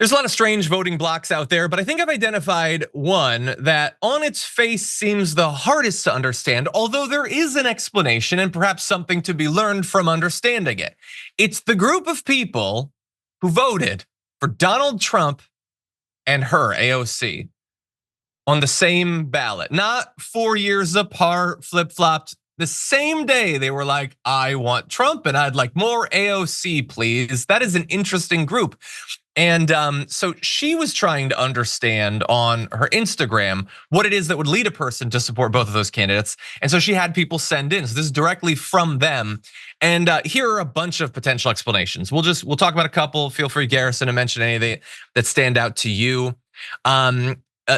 There's a lot of strange voting blocks out there, but I think I've identified one that on its face seems the hardest to understand, although there is an explanation and perhaps something to be learned from understanding it. It's the group of people who voted for Donald Trump and her, AOC, on the same ballot, not 4 years apart, flip-flopped. The same day they were like, I want Trump and I'd like more AOC, please. That is an interesting group. And so she was trying to understand on her Instagram what it is that would lead a person to support both of those candidates. And so she had people send in. So this is directly from them. And here are a bunch of potential explanations. We'll talk about a couple. Feel free, Garrison, to mention anything that stand out to you.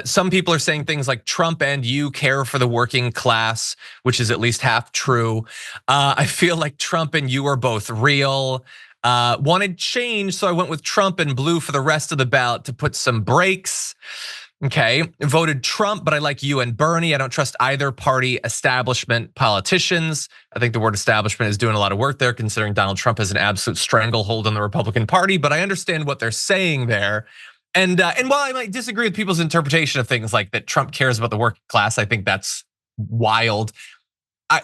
Some people are saying things like Trump and you care for the working class, which is at least half true. I feel like Trump and you are both real. Wanted change, so I went with Trump and blue for the rest of the ballot to put some brakes. Okay, voted Trump, but I like you and Bernie. I don't trust either party establishment politicians. I think the word establishment is doing a lot of work there, considering Donald Trump has an absolute stranglehold on the Republican Party, but I understand what they're saying there. And while I might disagree with people's interpretation of things like that Trump cares about the working class, I think that's wild.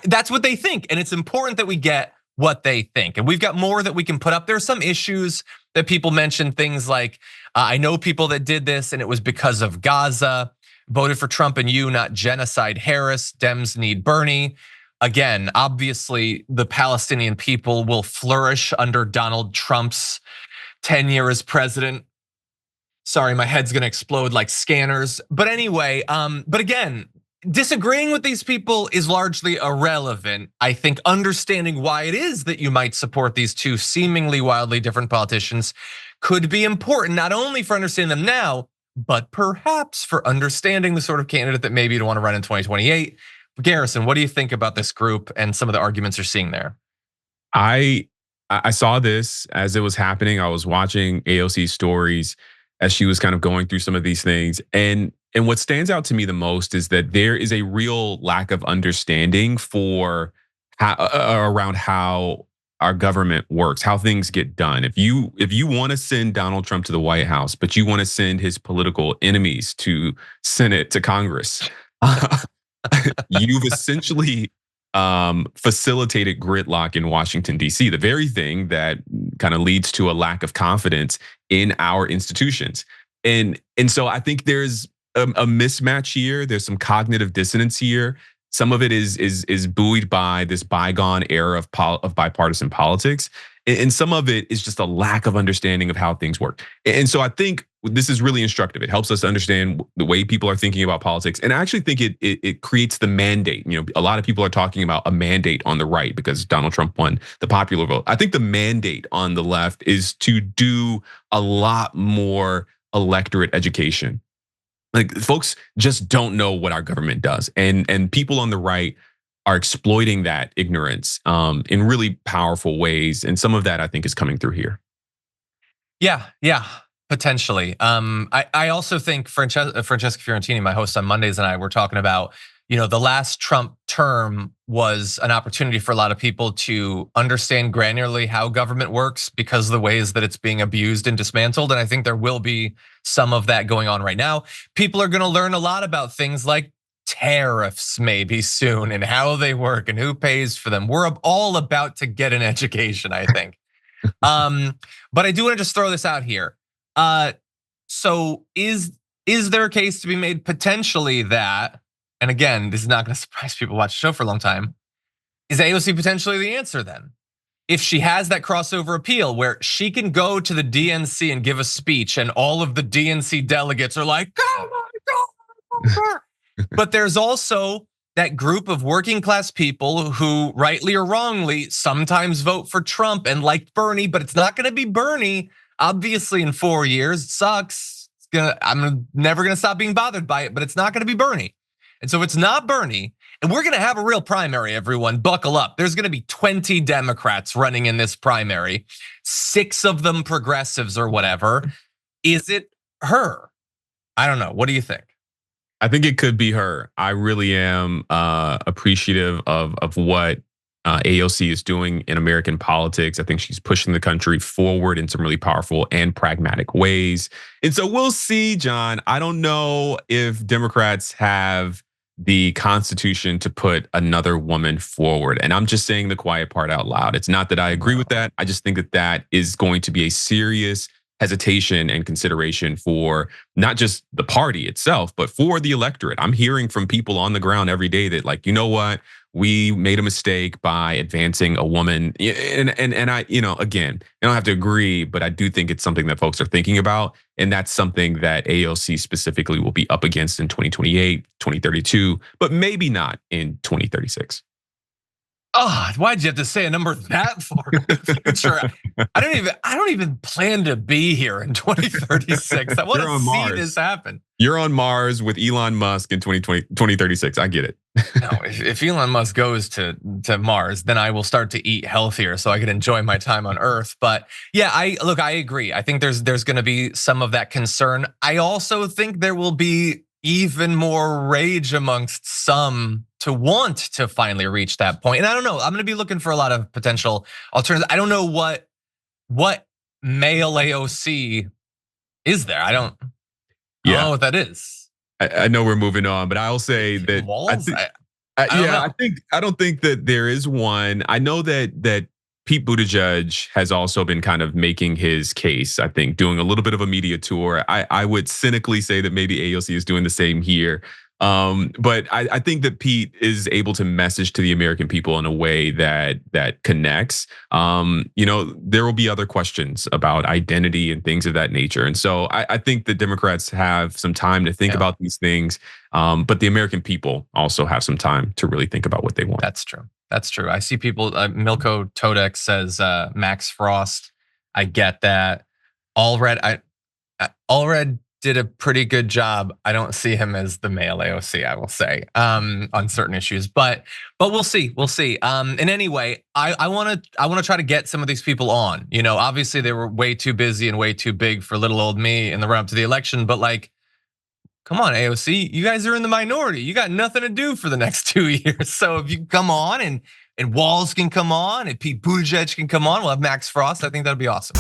That's what they think, and it's important that we get what they think. And we've got more that we can put up. There are some issues that people mentioned, things like, I know people that did this and it was because of Gaza, voted for Trump and you, not genocide Harris, Dems need Bernie. Again, obviously the Palestinian people will flourish under Donald Trump's tenure as president. Sorry, my head's gonna explode like scanners. But anyway, but again, disagreeing with these people is largely irrelevant. I think understanding why it is that you might support these two seemingly wildly different politicians could be important, not only for understanding them now, but perhaps for understanding the sort of candidate that maybe you'd want to run in 2028. Garrison, what do you think about this group and some of the arguments you're seeing there? I saw this as it was happening. I was watching AOC's stories as she was kind of going through some of these things. And what stands out to me the most is that there is a real lack of understanding for around how our government works, how things get done. If you want to send Donald Trump to the White House, but you want to send his political enemies to Senate, to Congress, you've essentially facilitated gridlock in Washington, D.C., the very thing that kind of leads to a lack of confidence in our institutions. And so I think there's a mismatch here. There's some cognitive dissonance here. Some of it is buoyed by this bygone era of bipartisan politics, and some of it is just a lack of understanding of how things work. And so I think this is really instructive. It helps us understand the way people are thinking about politics, and I actually think it creates the mandate. You know, a lot of people are talking about a mandate on the right because Donald Trump won the popular vote. I think the mandate on the left is to do a lot more electorate education. Like, folks just don't know what our government does, and people on the right are exploiting that ignorance in really powerful ways, and some of that I think is coming through here. Yeah, potentially. I also think Francesca Fiorentini, my host on Mondays, and I were talking about, the last Trump term was an opportunity for a lot of people to understand granularly how government works because of the ways that it's being abused and dismantled. And I think there will be some of that going on right now. People are gonna learn a lot about things like tariffs maybe soon and how they work and who pays for them. We're all about to get an education, I think. But I do want to just throw this out here. So is there a case to be made potentially that, and again, this is not gonna surprise people who watch the show for a long time, is AOC potentially the answer then? If she has that crossover appeal where she can go to the DNC and give a speech and all of the DNC delegates are like, oh my God. But there's also that group of working class people who rightly or wrongly sometimes vote for Trump and like Bernie, but it's not gonna be Bernie, obviously in 4 years, it sucks. I'm never gonna stop being bothered by it, but it's not gonna be Bernie. And so it's not Bernie, and we're gonna have a real primary, everyone, buckle up. There's gonna be 20 Democrats running in this primary, 6 of them progressives or whatever. Is it her? I don't know, what do you think? I think it could be her. I really am appreciative of what AOC is doing in American politics. I think she's pushing the country forward in some really powerful and pragmatic ways. And so we'll see, John. I don't know if Democrats have the constitution to put another woman forward. And I'm just saying the quiet part out loud. It's not that I agree with that. I just think that that is going to be a serious hesitation and consideration for not just the party itself, but for the electorate. I'm hearing from people on the ground every day that, like, you know what? We made a mistake by advancing a woman. And I, again, I don't have to agree, but I do think it's something that folks are thinking about. And that's something that AOC specifically will be up against in 2028, 2032, but maybe not in 2036. Oh, why'd you have to say a number that far in the future? I don't even plan to be here in 2036. I want to see this happen. You're on Mars with Elon Musk in 2036. I get it. No, if Elon Musk goes to Mars, then I will start to eat healthier so I can enjoy my time on Earth. But yeah, I agree. I think there's going to be some of that concern. I also think there will be even more rage amongst some to want to finally reach that point. And I don't know, I'm going to be looking for a lot of potential alternatives. I don't know what male AOC is there. I don't know what that is. I know we're moving on, but I'll say that Walls? I don't think that there is one. I know that Pete Buttigieg has also been kind of making his case, I think, doing a little bit of a media tour. I would cynically say that maybe AOC is doing the same here. But I think that Pete is able to message to the American people in a way that connects. There will be other questions about identity and things of that nature. And so I think the Democrats have some time to think about these things. But the American people also have some time to really think about what they want. That's true. That's true. I see people, Milko Todek says Max Frost. I get that. Allred did a pretty good job. I don't see him as the male AOC, I will say, on certain issues, but we'll see. We'll see. And anyway, I want to try to get some of these people on. Obviously they were way too busy and way too big for little old me in the run up to the election. But like, come on, AOC, you guys are in the minority. You got nothing to do for the next 2 years. So if you come on and Walz can come on and Pete Buttigieg can come on, we'll have Max Frost. I think that'd be awesome.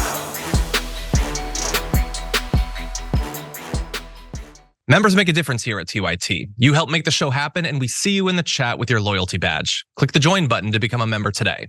Members make a difference here at TYT. You help make the show happen, and we see you in the chat with your loyalty badge. Click the join button to become a member today.